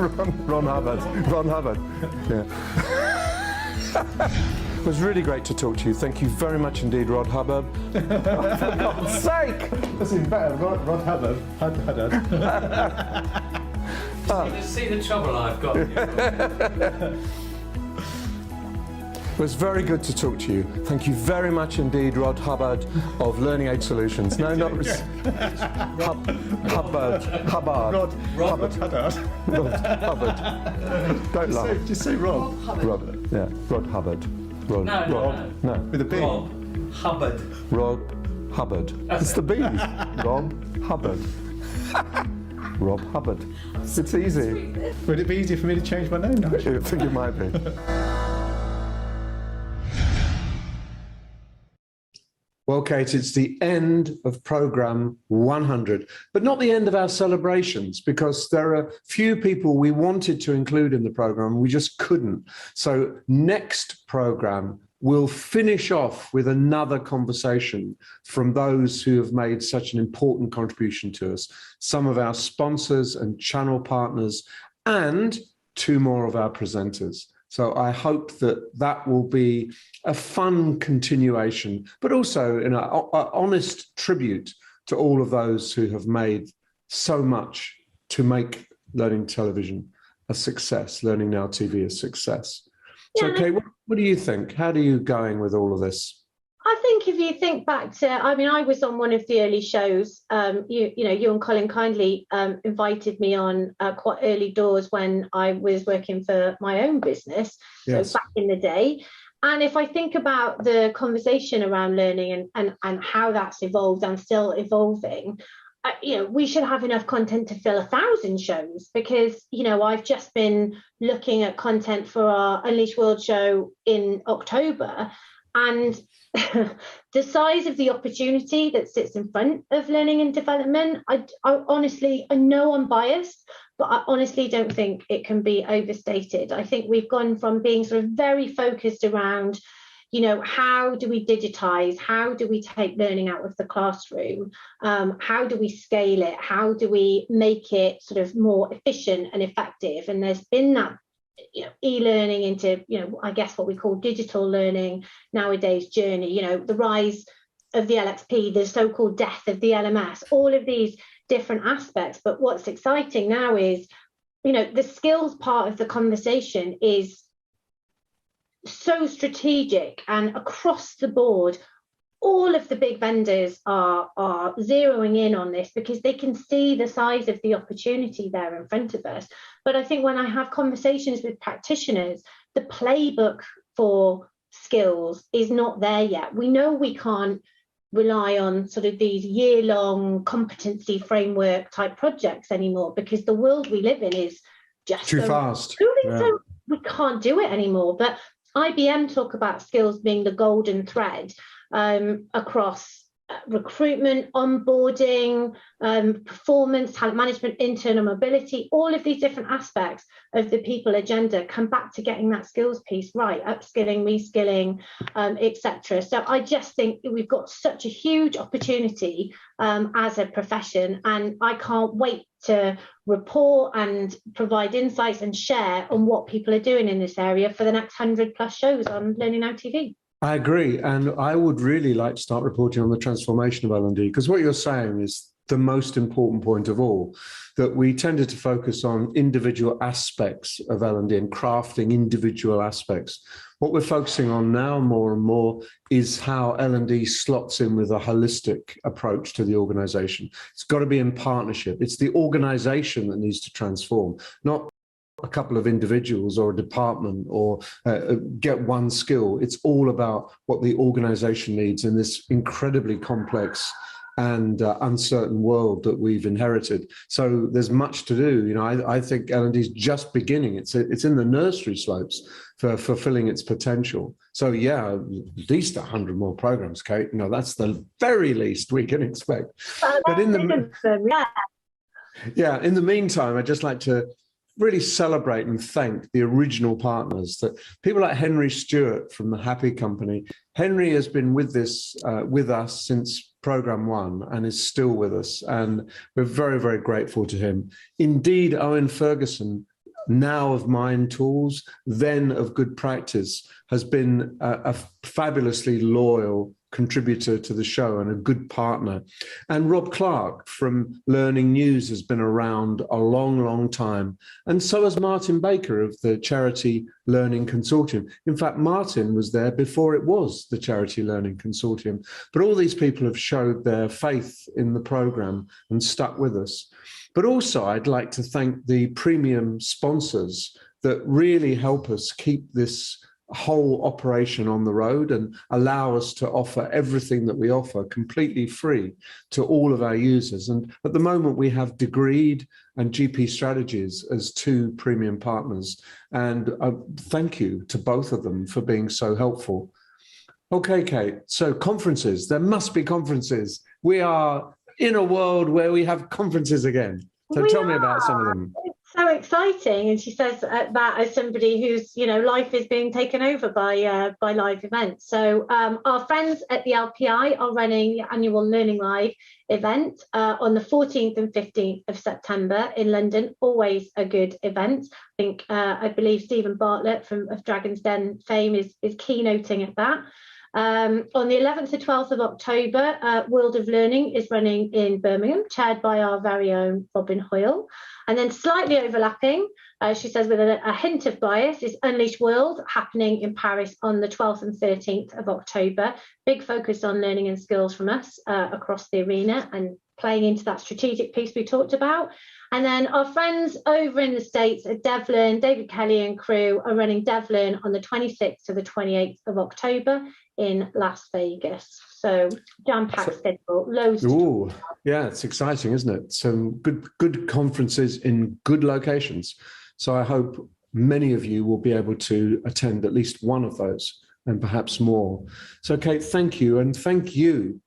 Ron Hubbard. Ron Hubbard. Yeah. It was really great to talk to you. Thank you very much indeed, Rod Hubbard. For God's sake! That's even better, Rod Hubbard. See the trouble I've got. It was very good to talk to you. Thank you very much indeed, Rod Hubbard of Learning Aid Solutions. No, not Hubbard. Rod Hubbard. Rod Hubbard. Don't laugh. Just say Rob. Rod. Yeah, Rod Hubbard. Rod. No. With a B. Rob Hubbard. Rod Hubbard. It's the B's. Rob Hubbard. Rob Hubbard. It's easy. Would it be easier for me to change my name now? I think it might be. Well, Kate, it's the end of program 100, but not the end of our celebrations, because there are few people we wanted to include in the program. We just couldn't. So next program, we'll finish off with another conversation from those who have made such an important contribution to us, some of our sponsors and channel partners, and 2 more of our presenters. So I hope that that will be a fun continuation, but also an honest tribute to all of those who have made so much to make Learning Television a success, Learning Now TV a success. So, Kate, what do you think? How are you going with all of this? I think if you think back to, I mean, I was on one of the early shows. You and Colin kindly invited me on quite early doors when I was working for my own business, yes. So back in the day. And if I think about the conversation around learning and how that's evolved and still evolving, we should have enough content to fill 1,000 shows, because, I've just been looking at content for our Unleash World show in October, and the size of the opportunity that sits in front of learning and development, I honestly, I know I'm biased, but I honestly don't think it can be overstated. I think we've gone from being sort of very focused around, how do we digitize? How do we take learning out of the classroom? How do we scale it? How do we make it sort of more efficient and effective? And there's been that e-learning into, I guess what we call digital learning nowadays journey, the rise of the LXP, the so-called death of the LMS, all of these different aspects. But what's exciting now is, the skills part of the conversation is so strategic, and across the board, all of the big vendors are zeroing in on this because they can see the size of the opportunity there in front of us. But I think when I have conversations with practitioners, the playbook for skills is not there yet. We know we can't rely on sort of these year-long competency framework type projects anymore, because the world we live in is just too fast. So we can't do it anymore. But IBM talk about skills being the golden thread across recruitment, onboarding, performance, talent management, internal mobility, all of these different aspects of the people agenda come back to getting that skills piece right, upskilling, reskilling, etc. So I just think we've got such a huge opportunity as a profession, and I can't wait to report and provide insights and share on what people are doing in this area for the next 100+ shows on Learning Now TV. I agree. And I would really like to start reporting on the transformation of L&D, because what you're saying is the most important point of all, that we tended to focus on individual aspects of L&D and crafting individual aspects. What we're focusing on now more and more is how L&D slots in with a holistic approach to the organization. It's got to be in partnership. It's the organization that needs to transform, not a couple of individuals or a department or get one skill. It's all about what the organization needs in this incredibly complex and uncertain world that we've inherited. So there's much to do. I think L&D is just beginning. It's in the nursery slopes for fulfilling its potential. So yeah, at least 100 more programs, Kate. That's the very least we can expect. But in the meantime, I'd just like to really celebrate and thank the original partners, that people like Henry Stewart from the Happy Company. Henry has been with us since program 1 and is still with us, and we're very, very grateful to him. Indeed, Owen Ferguson, now of Mind Tools, then of Good Practice, has been a fabulously loyal contributor to the show and a good partner. And Rob Clark from Learning News has been around a long, long time. And so has Martin Baker of the Charity Learning Consortium. In fact, Martin was there before it was the Charity Learning Consortium. But all these people have showed their faith in the program and stuck with us. But also, I'd like to thank the premium sponsors that really help us keep this whole operation on the road and allow us to offer everything that we offer completely free to all of our users. And at the moment, we have Degreed and GP Strategies as two premium partners. And thank you to both of them for being so helpful. Okay, Kate, so conferences, there must be conferences. We are in a world where we have conferences again. So tell me about some of them. It's so exciting. And she says that as somebody whose, life is being taken over by live events. So our friends at the LPI are running the annual Learning Live event on the 14th and 15th of September in London. Always a good event. I believe Stephen Bartlett of Dragon's Den fame is keynoting at that. On the 11th to 12th of October, World of Learning is running in Birmingham, chaired by our very own Robin Hoyle. And then slightly overlapping, she says with a hint of bias, is Unleash World, happening in Paris on the 12th and 13th of October. Big focus on learning and skills from us across the arena and playing into that strategic piece we talked about. And then our friends over in the States at Devlin, David Kelly and crew are running Devlin on the 26th to the 28th of October in Las Vegas. So jam-packed schedule, loads to talk about. Yeah, it's exciting, isn't it? Some good conferences in good locations. So I hope many of you will be able to attend at least one of those and perhaps more. So Kate, thank you. And thank you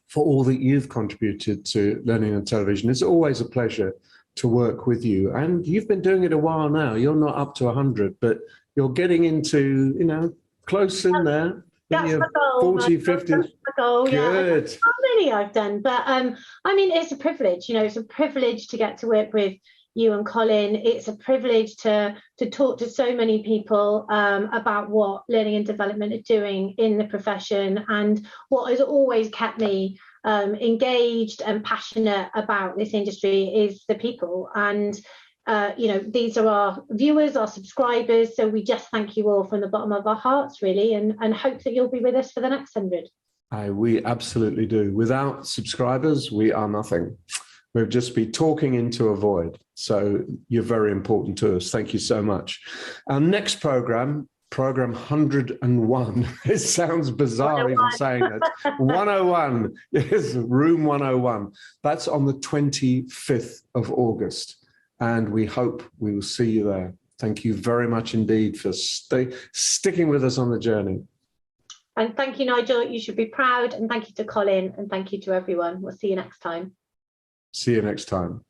for all that you've contributed to Learning on Television. It's always a pleasure to work with you. And you've been doing it a while now. You're not up to 100, but you're getting into, close in there. That's my goal. 40, 50. That's my goal. Good. Yeah, I don't know how many I've done, but it's a privilege. It's a privilege to get to work with you and Colin. It's a privilege to talk to so many people about what learning and development are doing in the profession, and what has always kept me engaged and passionate about this industry is the people. And these are our viewers, our subscribers. So we just thank you all from the bottom of our hearts, really, and hope that you'll be with us for the next 100. We absolutely do. Without subscribers, we are nothing. We'll just be talking into a void. So you're very important to us. Thank you so much. Our next program 101. It sounds bizarre even saying that. 101 is room 101. That's on the 25th of August. And we hope we will see you there. Thank you very much indeed for sticking with us on the journey. And thank you, Nigel. You should be proud. And thank you to Colin. And thank you to everyone. We'll see you next time. See you next time.